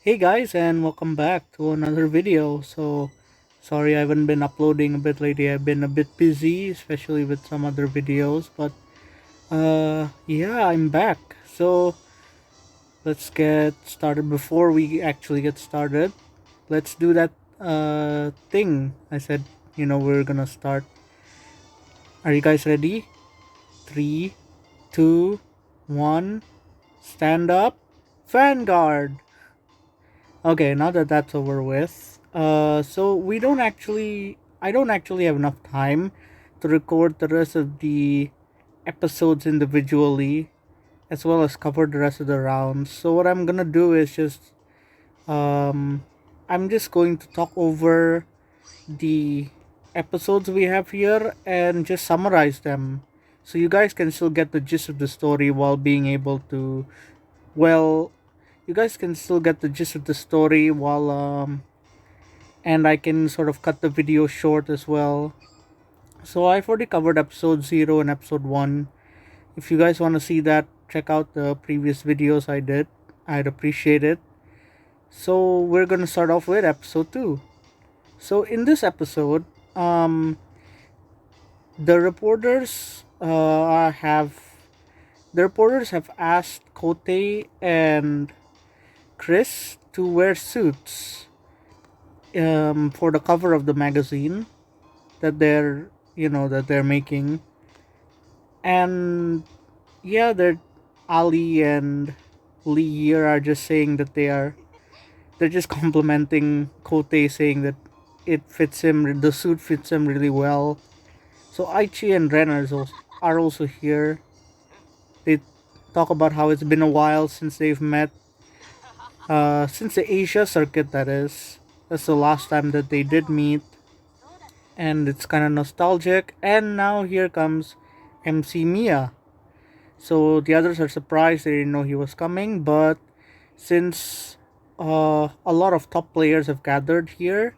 Hey guys, and welcome back to another video. Sorry I haven't been uploading a bit lately. I've been a bit busy, especially with some other videos, but yeah, I'm back. So, let's get started. Before we actually get started, let's do that thing I said, we're gonna start. Are you guys ready? Three, two, one, stand up. Vanguard. Okay, now that that's over with, so I don't actually have enough time to record the rest of the episodes individually, as well as cover the rest of the rounds. So what I'm gonna do is um, I'm just going to talk over the episodes we have here and just summarize them, so you guys can still get the gist of the story while being able to, well, you guys can still get the gist of the story while and I can sort of cut the video short as well. So I've already covered episode 0 and episode 1. If you guys want to see that, check out the previous videos I did. I'd appreciate it. So we're going to start off with episode 2. So in this episode, the reporters have asked Kote and Chris to wear suits for the cover of the magazine that they're making. And yeah, they're Ali and Lee here are just saying that they're just complimenting Kote, saying that the suit fits him really well. So Aichi and Ren are also here. They talk about how it's been a while since they've met, since the Asia circuit, that is. That's the last time that they did meet, and it's kind of nostalgic. And now here comes MC Mia. So the others are surprised, they didn't know he was coming, but since a lot of top players have gathered here,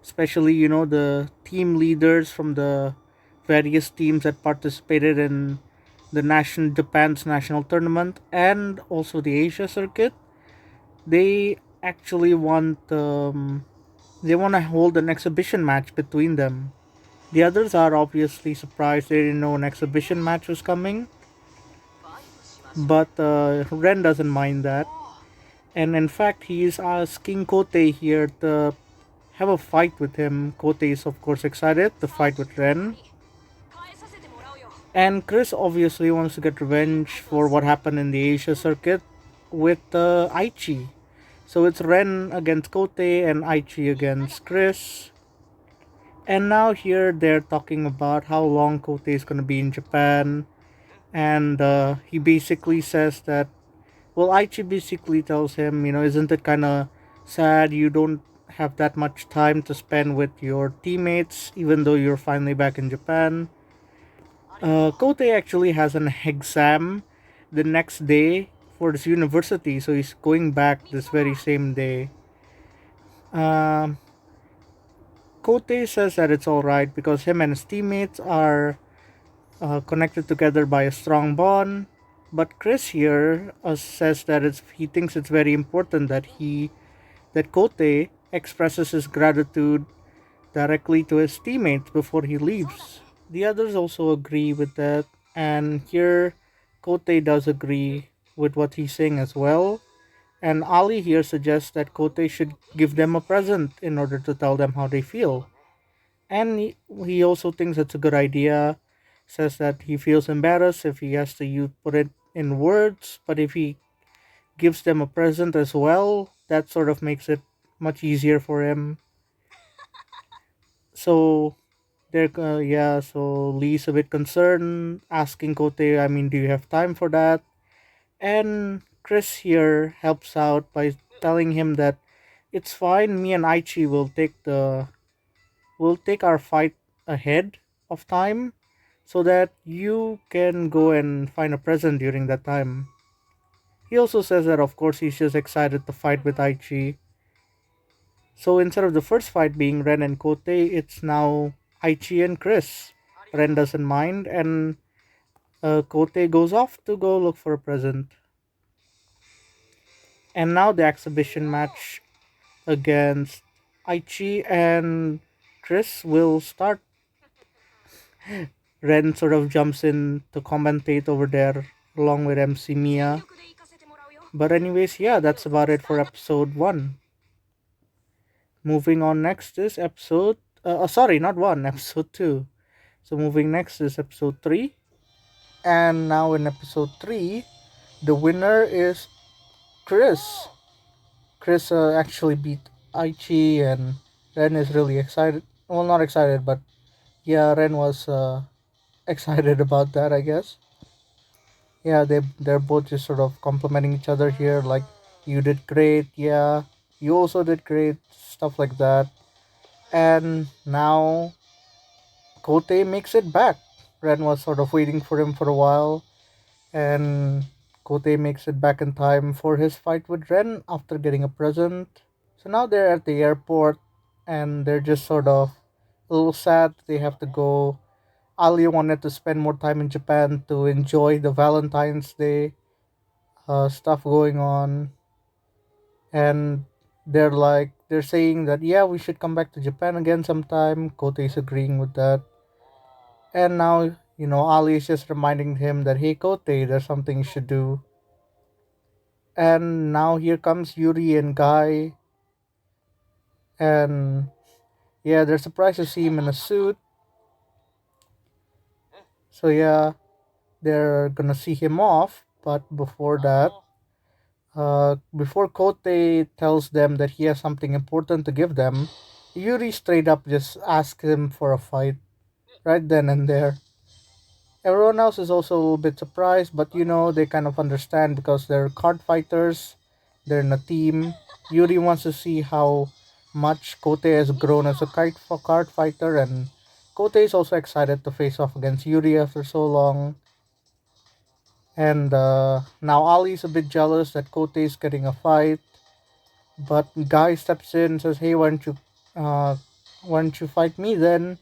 especially the team leaders from the various teams that participated in the national Japan's national tournament and also the Asia circuit, they actually want to hold an exhibition match between them. The others are obviously surprised, they didn't know an exhibition match was coming, but Ren doesn't mind that. And in fact, he is asking Kote here to have a fight with him. Kote is, of course, excited to fight with Ren. And Chris obviously wants to get revenge for what happened in the Asia circuit with Aichi. So it's Ren against Kote and Aichi against Chris. And now here they're talking about how long Kote is going to be in Japan. And he basically says that, well, Aichi basically tells him, isn't it kind of sad you don't have that much time to spend with your teammates, even though you're finally back in Japan? Kote actually has an exam the next day for this university, so he's going back this very same day. Um, Kote says that it's alright because him and his teammates are connected together by a strong bond. But Chris here says that he thinks it's very important that Kote expresses his gratitude directly to his teammates before he leaves. The others also agree with that, and here Kote does agree with what he's saying as well. And Ali here suggests that Kote should give them a present in order to tell them how they feel. And he also thinks it's a good idea, says that he feels embarrassed if he has to put it in words, but if he gives them a present as well, that sort of makes it much easier for him. So so Lee's a bit concerned, asking Kote, I mean, do you have time for that? And Chris here helps out by telling him that it's fine, me and Aichi will take our fight ahead of time so that you can go and find a present during that time. He also says that of course he's just excited to fight with Aichi. So instead of the first fight being Ren and Kote, it's now Aichi and Chris. Ren doesn't mind, and Kote goes off to go look for a present. And now the exhibition match against Aichi and Chris will start. Ren sort of jumps in to commentate over there along with MC Mia. But anyways, yeah, that's about it for episode 1. Moving on next is episode sorry, not 1, episode 2. So moving next is episode 3. And now in episode 3, the winner is Chris. Chris actually beat Aichi, and Ren is really excited. Well, not excited, but yeah, Ren was excited about that, I guess. Yeah, they're both just sort of complimenting each other here, like, you did great, yeah, you also did great, stuff like that. And now Kote makes it back. Ren was sort of waiting for him for a while, and Kote makes it back in time for his fight with Ren after getting a present. So now they're at the airport, and they're just sort of a little sad they have to go. Ali wanted to spend more time in Japan to enjoy the Valentine's Day stuff going on, and they're saying that yeah, we should come back to Japan again sometime. Kote is agreeing with that, and now Ali is just reminding him that hey Kote, there's something you should do. And now here comes Yuri and Guy, and yeah, they're surprised to see him in a suit. So yeah, they're gonna see him off, but before that, before Kote tells them that he has something important to give them, Yuri straight up just asks him for a fight right then and there. Everyone else is also a little bit surprised, but they kind of understand because they're card fighters, they're in a team. Yuri wants to see how much Kote has grown as a card fighter, and Kote is also excited to face off against Yuri after so long. And now Ali's a bit jealous that Kote is getting a fight, but Guy steps in and says, "Hey, uh, why don't you fight me then?"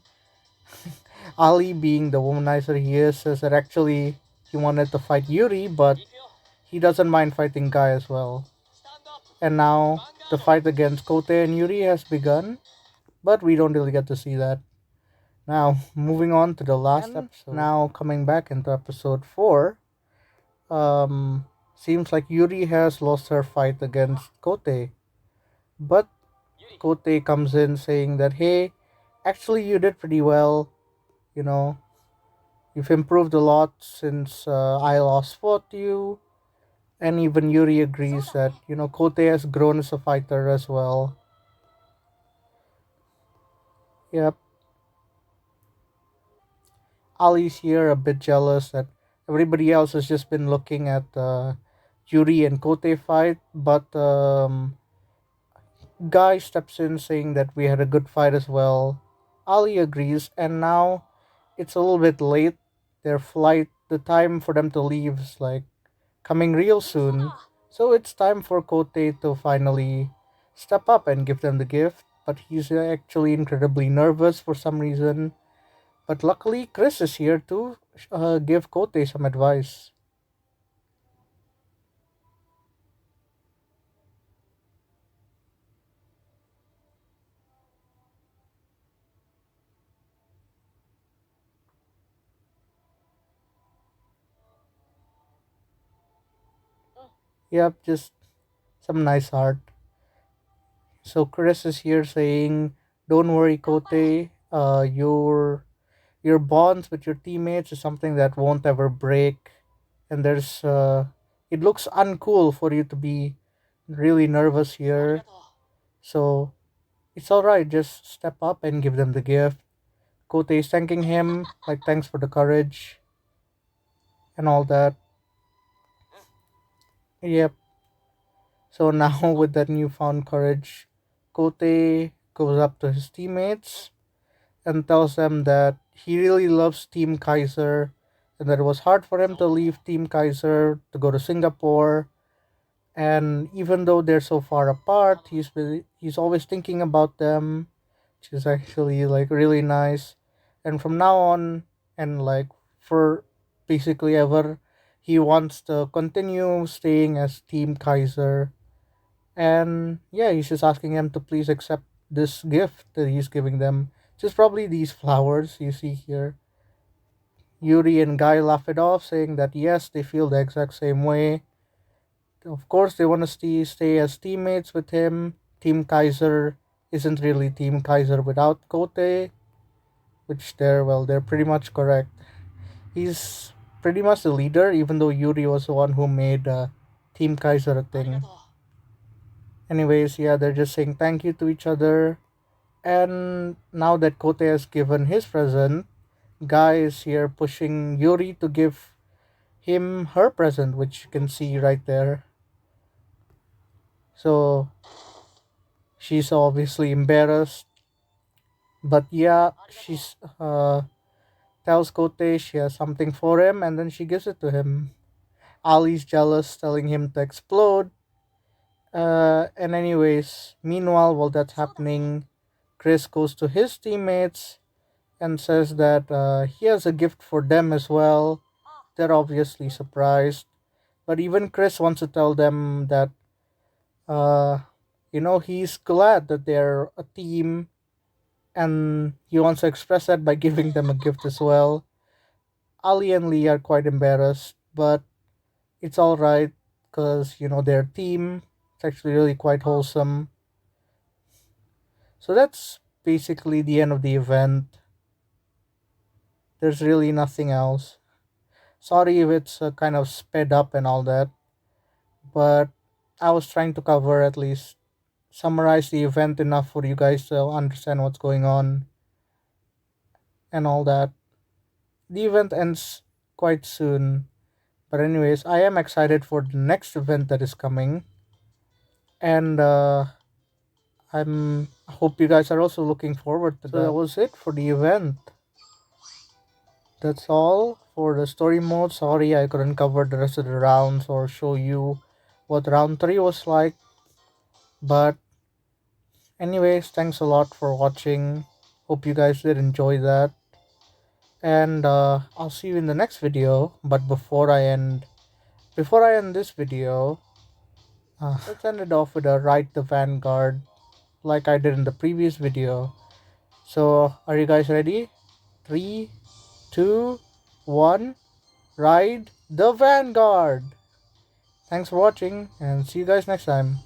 Ali, being the womanizer he is, says that actually he wanted to fight Yuri, but he doesn't mind fighting Guy as well. And now the fight against Kote and Yuri has begun, but we don't really get to see that. Now, moving on to the last episode. Now, coming back into episode 4, seems like Yuri has lost her fight against Kote, but Kote comes in saying that, hey, actually, you did pretty well. You know, you've improved a lot since I lost fought you. And even Yuri agrees that, Kote has grown as a fighter as well. Yep. Ali's here a bit jealous that everybody else has just been looking at Yuri and Kote fight, but Guy steps in saying that we had a good fight as well. Ali agrees, and now it's a little bit late. Their flight, the time for them to leave is like coming real soon. So it's time for Kote to finally step up and give them the gift. But he's actually incredibly nervous for some reason. But luckily, Chris is here to give Kote some advice. Yep, just some nice art. So Chris is here saying, "Don't worry, Kote. Your bonds with your teammates is something that won't ever break, and it looks uncool for you to be really nervous here. So it's all right. Just step up and give them the gift." Kote is thanking him, like thanks for the courage and all that. Yep. So now with that newfound courage, Kote goes up to his teammates and tells them that he really loves Team Kaiser and that it was hard for him to leave Team Kaiser to go to Singapore. And even though they're so far apart, he's always thinking about them, which is actually like really nice. And from now on, and like for basically ever, he wants to continue staying as Team Kaiser. And yeah, he's just asking them to please accept this gift that he's giving them. Just probably these flowers you see here. Yuri and Guy laugh it off, saying that yes, they feel the exact same way. Of course, they want to stay as teammates with him. Team Kaiser isn't really Team Kaiser without Kote, which they're pretty much correct. He's pretty much the leader, even though Yuri was the one who made Team Kaiser a thing. Anyways, yeah, they're just saying thank you to each other. And now that Kote has given his present, Guy is here pushing Yuri to give him her present, which you can see right there. So she's obviously embarrassed, but yeah, she's tells Kote she has something for him, and then she gives it to him. Ali's jealous, telling him to explode. And anyways, meanwhile, while that's happening, Chris goes to his teammates and says that he has a gift for them as well. They're obviously surprised, but even Chris wants to tell them that uh, he's glad that they're a team, and he wants to express that by giving them a gift as well. Ali and Lee are quite embarrassed, but it's all right because their team. It's actually really quite wholesome. So that's basically the end of the event. There's really nothing else. Sorry if it's kind of sped up and all that, but I was trying to cover, at least summarize the event enough for you guys to understand what's going on and all that. The event ends quite soon, but anyways, I am excited for the next event that is coming, and I hope you guys are also looking forward to that. So that was it for the event. That's all for the story mode. Sorry I couldn't cover the rest of the rounds or show you what round 3 was like. But anyways, thanks a lot for watching. Hope you guys did enjoy that. And I'll see you in the next video. But before I end this video, let's end it off with a ride the Vanguard like I did in the previous video. So are you guys ready? 3, 2, 1, ride the Vanguard! Thanks for watching and see you guys next time.